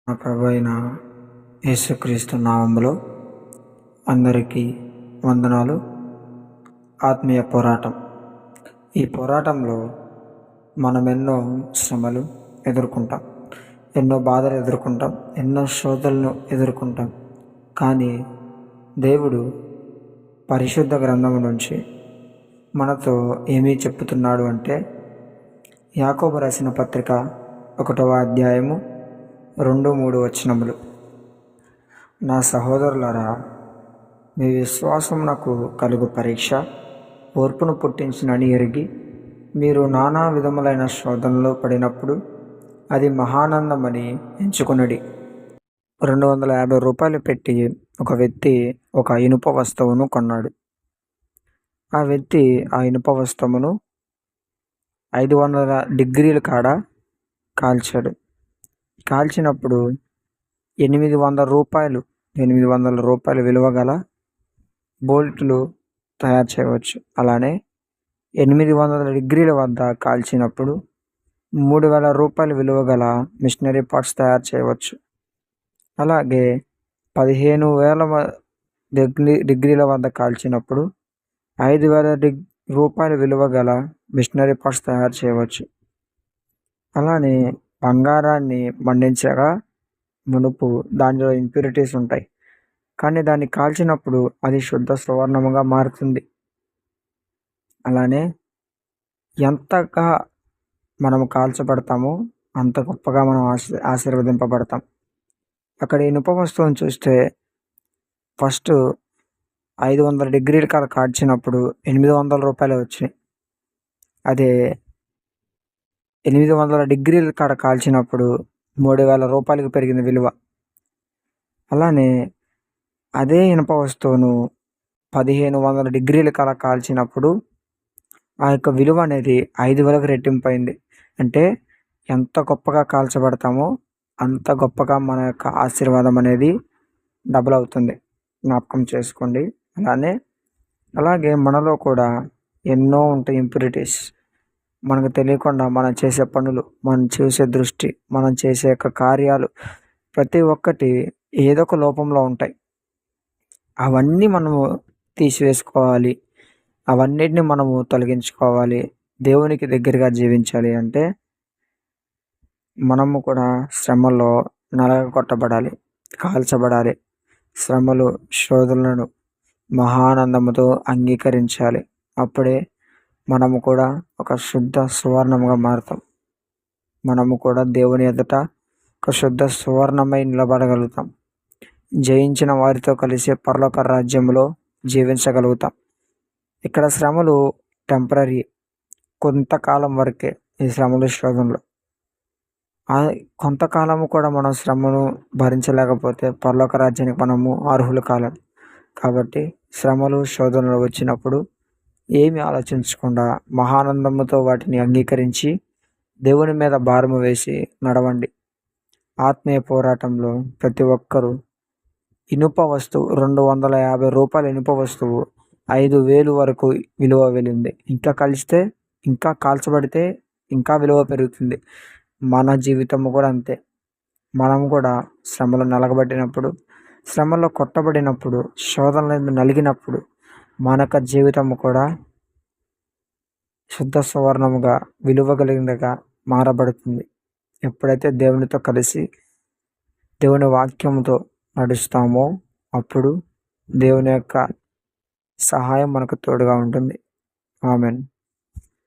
నా ప్రభు అయిన యేసుక్రీస్తు నామములో అందరికీ వందనాలు. ఆత్మీయ పోరాటం. ఈ పోరాటంలో మనం ఎన్నో శ్రమలు ఎదుర్కొంటాం, ఎన్నో బాధలు ఎదుర్కొంటాం, ఎన్నో శోధనలను ఎదుర్కొంటాం. కానీ దేవుడు పరిశుద్ధ గ్రంథము నుంచి మనతో ఏమీ చెప్తున్నాడు అంటే, యాకోబు రాసిన పత్రిక 1వ అధ్యాయము 2-3 వచనములు. నా సహోదరులారా, మీ విశ్వాసమునకు కలుగు పరీక్ష ఓర్పును పుట్టించునని ఎరిగి, మీరు నానా విధములైన శోధనలో పడినప్పుడు అది మహానందమని ఎంచుకొనుడి. 250 రూపాయలు పెట్టి ఒక వ్యక్తి ఒక ఇనుప వస్తువును కొన్నాడు. ఆ వ్యక్తి ఆ ఇనుప వస్తువును 500 డిగ్రీల కాడ కాల్చాడు. కాల్చినప్పుడు 800 రూపాయలు విలువ గల బోల్ట్లు తయారు చేయవచ్చు. అలానే 800 డిగ్రీల వద్ద కాల్చినప్పుడు 3000 రూపాయలు విలువ గల మిషనరీ పార్ట్స్ తయారు చేయవచ్చు. అలాగే 15,000 డిగ్రీల వద్ద కాల్చినప్పుడు 5,000 రూపాయలు విలువ గల మిషనరీ పార్ట్స్ తయారు చేయవచ్చు. అలానే బంగారాన్ని మండించగా మునుపు దానిలో ఇంప్యూరిటీస్ ఉంటాయి, కానీ దాన్ని కాల్చినప్పుడు అది శుద్ధ సువర్ణముగా మారుతుంది. అలానే ఎంతగా మనము కాల్చబడతామో అంత గొప్పగా మనం ఆశీర్వదింపబడతాం. అక్కడ ఇనుప వస్తువును చూస్తే ఫస్ట్ 500 డిగ్రీల కాడ కాల్చినప్పుడు 800 రూపాయలు వచ్చినాయి. అదే 800 డిగ్రీల కాడ కాల్చినప్పుడు 3,000 రూపాయలకు పెరిగింది విలువ. అలానే అదే ఇనుప వస్తువును 1,500 డిగ్రీల కాడ కాల్చినప్పుడు ఆ యొక్క విలువ అనేది 5,000కు రెట్టింపైంది. అంటే ఎంత గొప్పగా కాల్చబడతామో అంత గొప్పగా మన యొక్క ఆశీర్వాదం అనేది డబుల్ అవుతుంది. జ్ఞాపకం చేసుకోండి. అలాగే మనలో కూడా ఎన్నో ఉంటాయి ఇంప్యూరిటీస్. మనకు తెలియకుండా మనం చేసే పనులు, మనం చూసే దృష్టి, మనం చేసే యొక్క కార్యాలు ప్రతి ఒక్కటి ఏదో ఒక లోపంలో ఉంటాయి. అవన్నీ మనము తీసివేసుకోవాలి, అవన్నిటిని మనము తొలగించుకోవాలి. దేవునికి దగ్గరగా జీవించాలి అంటే మనము కూడా శ్రమలో నలగొట్టబడాలి, కాల్చబడాలి. శ్రమలు, శోధనలను మహానందముతో అంగీకరించాలి. అప్పుడే మనము కూడా ఒక శుద్ధ సువర్ణముగా మారుతాం. మనము కూడా దేవుని ఎదుట ఒక శుద్ధ సువర్ణమై నిలబడగలుగుతాం. జయించిన వారితో కలిసి పరలోక రాజ్యంలో జీవించగలుగుతాం. ఇక్కడ శ్రమలు టెంపరరీ, కొంతకాలం వరకే ఈ శ్రమలు, శోధనలు. కొంతకాలము కూడా మనం శ్రమను భరించలేకపోతే పరలోక రాజ్యానికి మనము అర్హులు కాలేం. కాబట్టి శ్రమలు, శోధనలు వచ్చినప్పుడు ఏమి ఆలోచించకుండా మహానందముతో వాటిని అంగీకరించి దేవుని మీద భారము వేసి నడవండి. ఆత్మీయ పోరాటంలో ప్రతి ఒక్కరూ ఇనుప వస్తువు 250 రూపాయల ఇనుప వస్తువు 5,000 వరకు విలువ వెళ్ళింది. ఇంకా కలిస్తే, ఇంకా కాల్చబడితే ఇంకా విలువ పెరుగుతుంది. మన జీవితము కూడా అంతే. మనం కూడా శ్రమలో నలగబడినప్పుడు, శ్రమలో కొట్టబడినప్పుడు, శోధనలు నలిగినప్పుడు మన యొక్క జీవితము కూడా శుద్ధ సువర్ణముగా, విలువ కలిగినగా మారబడుతుంది. ఎప్పుడైతే దేవునితో కలిసి దేవుని వాక్యముతో నడుస్తామో అప్పుడు దేవుని యొక్క సహాయం మనకు తోడుగా ఉంటుంది. ఆమెన్.